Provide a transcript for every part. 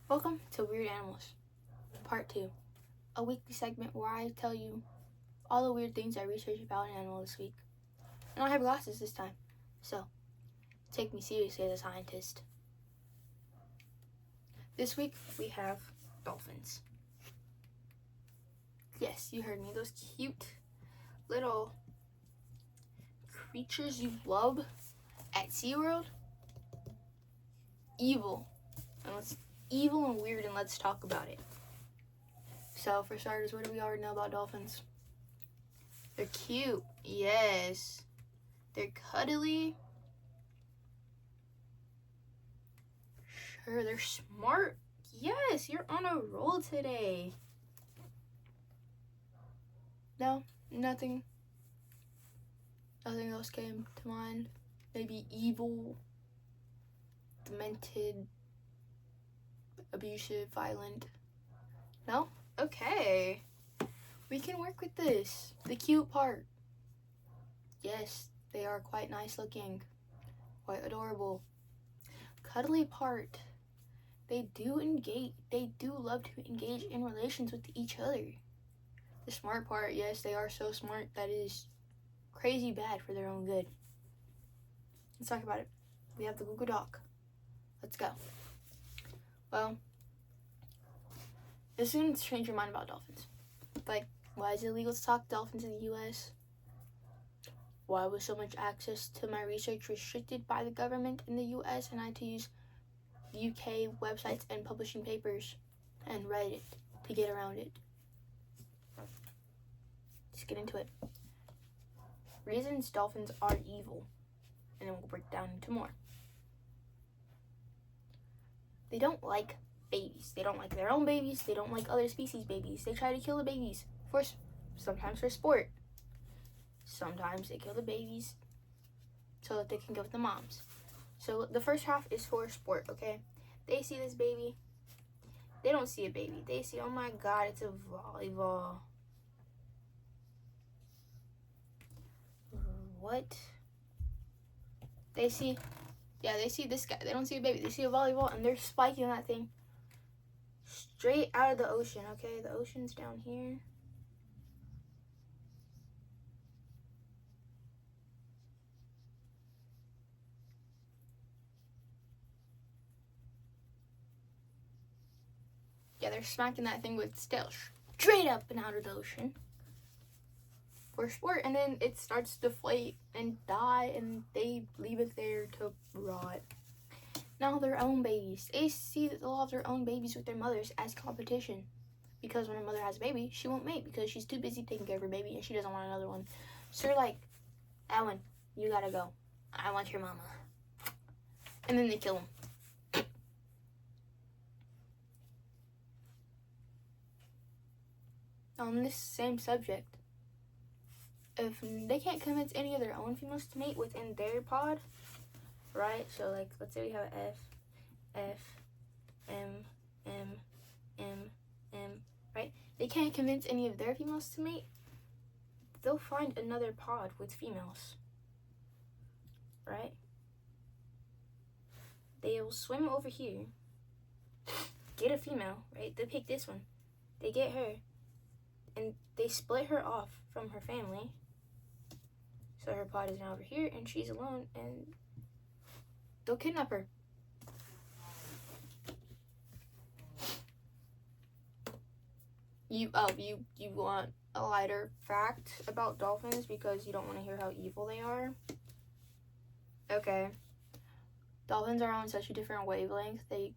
Welcome to Weird Animals, Part 2, a weekly segment where I tell you all the weird things I researched about an animal this week. And I have glasses this time, so take me seriously as a scientist. This week we have dolphins. Yes, you heard me, those cute little creatures you love at SeaWorld. Evil and weird, and let's talk about it. So for starters, what do we already know about dolphins? They're cute, yes. They're cuddly. Sure, they're smart. Yes, you're on a roll today. No, nothing else came to mind. Maybe evil, demented, abusive, violent. No? Okay. We can work with this. The cute part. Yes, they are quite nice looking. Quite adorable. Cuddly part. They do love to engage in relations with each other. The smart part, yes, they are so smart that is crazy bad for their own good. Let's talk about it. We have the Google Doc. Let's go. Well, this is going to change your mind about dolphins. Like, why is it illegal to talk dolphins in the U.S.? Why was so much access to my research restricted by the government in the U.S. and I had to use UK websites and publishing papers and Reddit to get around it? Let's get into it. Reasons dolphins are evil, and then we'll break down into more. They don't like babies. They don't like their own babies. They don't like other species' babies. They try to kill the babies, sometimes for sport. Sometimes they kill the babies so that they can go with the moms. So the first half is for sport, okay? They see this baby. They don't see a baby. They see, oh my God, it's a volleyball. What? They see this guy. They don't see a baby. They see a volleyball, and they're spiking that thing straight out of the ocean, okay? The ocean's down here. Yeah, they're smacking that thing with steel straight up and out of the ocean for sport, and then it starts to deflate and die, and they leave it there to rot. Now their own babies. They see that they'll have their own babies with their mothers as competition. Because when a mother has a baby, she won't mate because she's too busy taking care of her baby and she doesn't want another one. So they're like, Alan, you gotta go. I want your mama. And then they kill him. On this same subject, if they can't convince any of their own females to mate within their pod, right? So like, let's say we have F, M, right? They can't convince any of their females to mate. They'll find another pod with females, right? They'll swim over here, get a female, right? They pick this one, they get her, and they split her off from her family. So her pod is now over here, and she's alone, and they'll kidnap her. You want a lighter fact about dolphins because you don't want to hear how evil they are? Okay. Dolphins are on such a different wavelength. They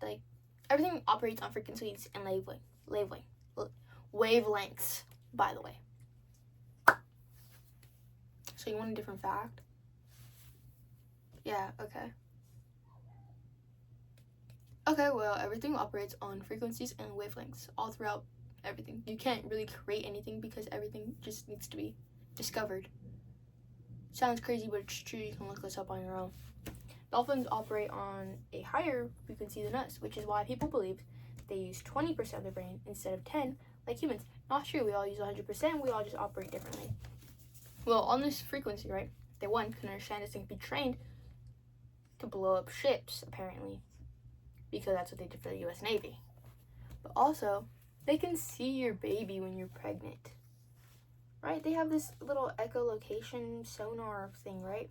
everything operates on frequencies and wavelengths, by the way. So you want a different fact? Yeah, okay. Okay, well, everything operates on frequencies and wavelengths all throughout everything. You can't really create anything because everything just needs to be discovered. Sounds crazy, but it's true. You can look this up on your own. Dolphins operate on a higher frequency than us, which is why people believe they use 20% of their brain instead of 10 like humans. Not true. We all use 100%. We all just operate differently. Well, on this frequency, right, they can understand this and be trained to blow up ships, apparently, because that's what they did for the U.S. Navy. But also, they can see your baby when you're pregnant. Right? They have this little echolocation sonar thing, right?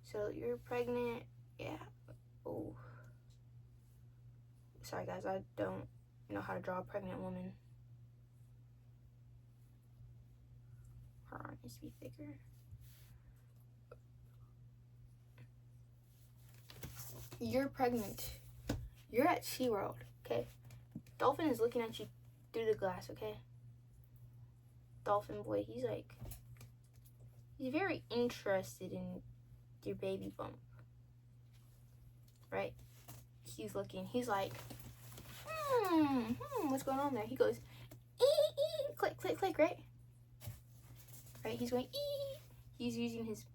So you're pregnant. Yeah. Oh. Sorry, guys. I don't know how to draw a pregnant woman. Her arm needs to be thicker. You're pregnant. You're at SeaWorld, okay? Dolphin is looking at you through the glass, okay? Dolphin boy, he's very interested in your baby bump, right? He's looking, he's like, what's going on there? He goes, click, click, click, right? Right, he's going, he's using his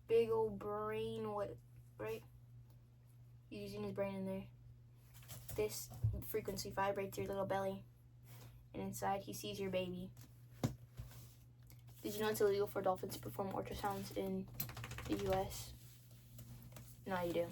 big old brain, right? He's using his brain in there. This frequency vibrates your little belly, and inside he sees your baby. Did you know it's illegal for dolphins to perform ultrasounds in the US? No, you do.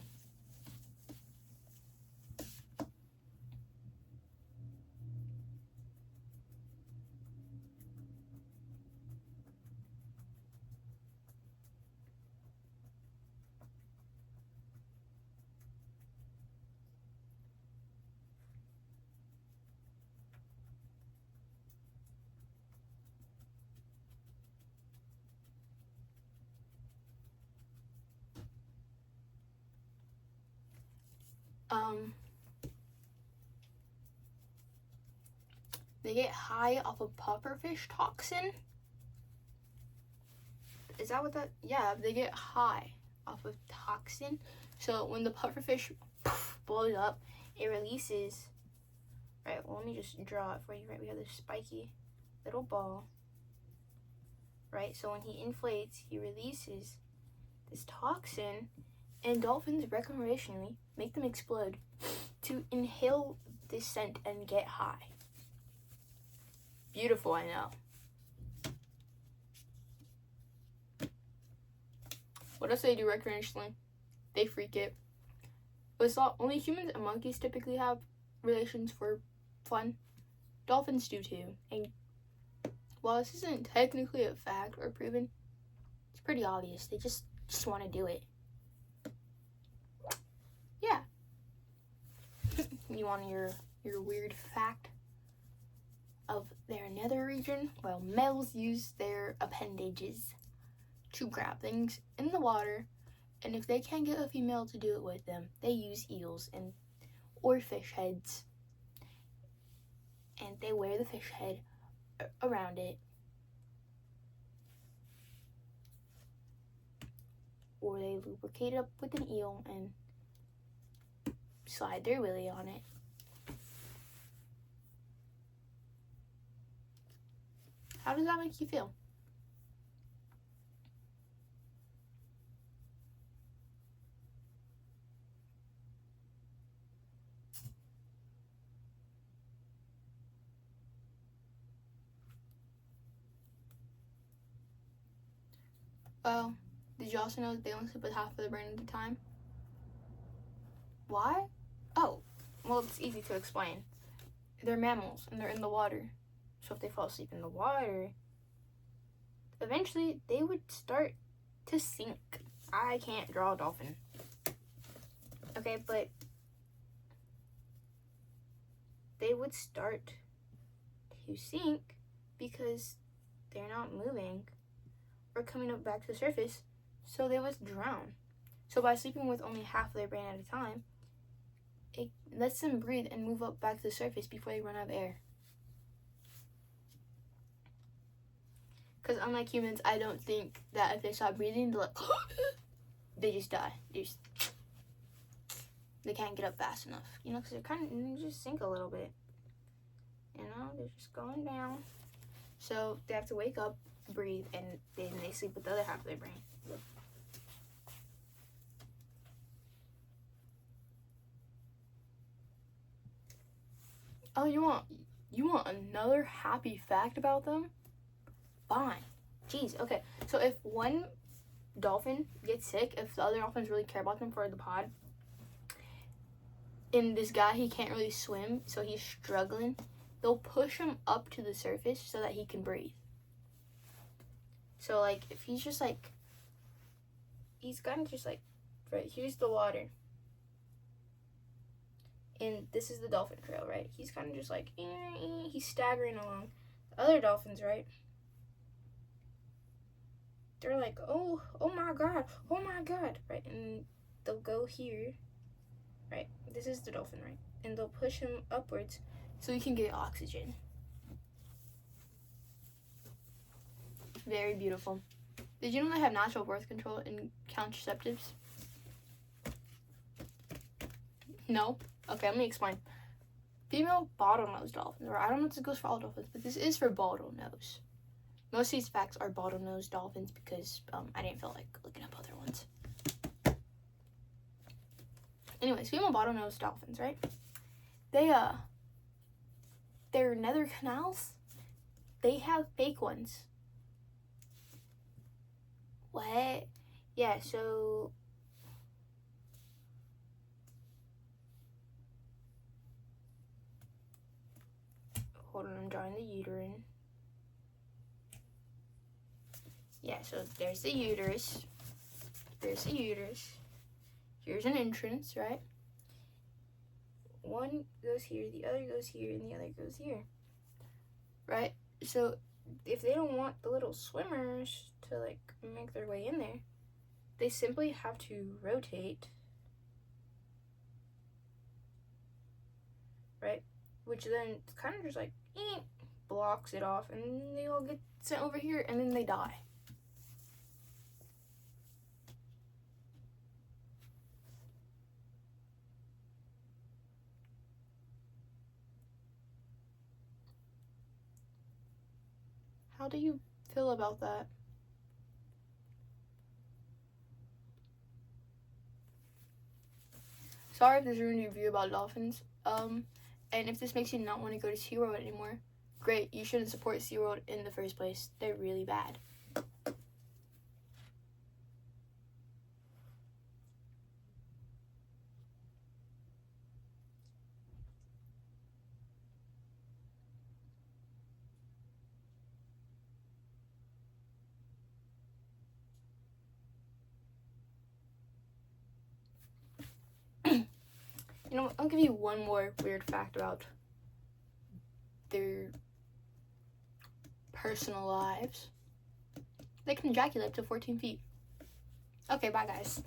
They get high off of pufferfish toxin. Is that what that? Yeah, they get high off of toxin. So when the pufferfish blows up, it releases. Right. Well, let me just draw it for you. Right. We have this spiky little ball. Right. So when he inflates, he releases this toxin, and dolphins recreationally make them explode to inhale this scent and get high. Beautiful, I know. What else do they do recreationally? They freak it. But it's not only humans and monkeys typically have relations for fun. Dolphins do too. And while this isn't technically a fact or proven, it's pretty obvious. They just want to do it. Yeah. You want your weird fact of their nether region? Well, males use their appendages to grab things in the water, and if they can't get a female to do it with them, they use eels or fish heads, and they wear the fish head around it, or they lubricate it up with an eel and slide their willy on it. How does that make you feel? Oh, did you also know that they only sleep with half of their brain at a time? Why? Oh, well, it's easy to explain. They're mammals and they're in the water. So if they fall asleep in the water, eventually they would start to sink. I can't draw a dolphin. Okay, but they would start to sink because they're not moving or coming up back to the surface, so they would drown. So by sleeping with only half of their brain at a time, it lets them breathe and move up back to the surface before they run out of air. Because unlike humans, I don't think that if they stop breathing, they're like, they just die. They can't get up fast enough, you know, because they're kind of just sink a little bit. You know, they're just going down. So they have to wake up, breathe, and then they sleep with the other half of their brain. Oh, you want another happy fact about them? Fine. Jeez, okay. So if one dolphin gets sick, if the other dolphins really care about them for the pod, and this guy, he can't really swim, so he's struggling, they'll push him up to the surface so that he can breathe. So, like, if he's just, like, he's kind of just, like, right, here's the water. And this is the dolphin trail, right? He's kind of just, like, he's staggering along. The other dolphins, right? They're like, oh my God, right? And they'll go here, right? This is the dolphin, right? And they'll push him upwards so he can get oxygen. Very beautiful. Did you know they have natural birth control and contraceptives? No? Okay, let me explain. Female bottlenose dolphins, or I don't know if this goes for all dolphins, but this is for bottlenose. Most of these facts are bottlenose dolphins because I didn't feel like looking up other ones. Anyways, female bottlenose dolphins, right? Their nether canals, they have fake ones. What? Yeah, so hold on, I'm drawing the uterine. Yeah, so there's the uterus. There's the uterus. Here's an entrance, right? One goes here, the other goes here, and the other goes here. Right? So if they don't want the little swimmers to, like, make their way in there, they simply have to rotate. Right? Which then kind of just, like, blocks it off, and they all get sent over here, and then they die. How do you feel about that? Sorry if this ruined your view about dolphins. And if this makes you not want to go to SeaWorld anymore, great. You shouldn't support SeaWorld in the first place. They're really bad. You know what? I'll give you one more weird fact about their personal lives. They can ejaculate up to 14 feet. Okay, bye guys.